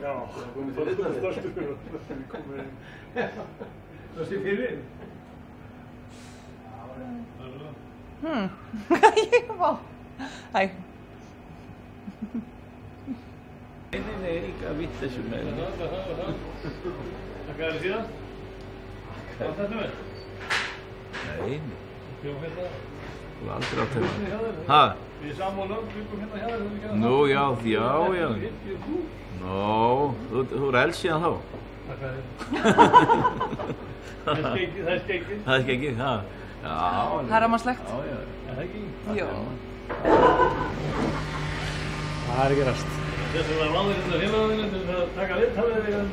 Já, stoltur fyrir það. Það sé fyrir. Ég var. Æ. Nei, líka vitt þessu með það. Hvað er það síðan? Hvað þetta með? Nei. Bjóðum hérna. Þú er aldrei átt hérna. Hæ? Við sammála, bjóðum hérna hjá þér. Nú, já. Nó, þú er elst síðan þá. Það er skeggið. Það er skeggið, já. Herramanslegt. Já. Er það ekki? Jó. Það er að gerast. Þess að ráður hérna félagarðinu til að taka viðtalið við hann.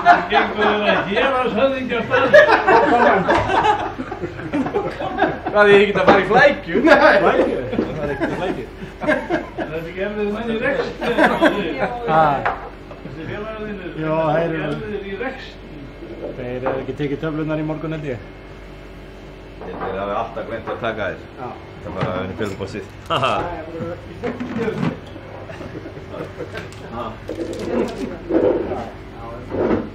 Það gengur að héraðshöfðingja af stað. Hvað, ég get að fara í flækju? Flækju? Það er ekki flækju. Það er ekki erfiðir menn í rext. Þessi félagarðinu. Já, það er erfiðir í rext. Þeir eru ekki tekið töflunar í morgun held ég. Þeir hafi alltaf glemt að taka þér. Já. Það var að vinna fjölubósið. Það er bara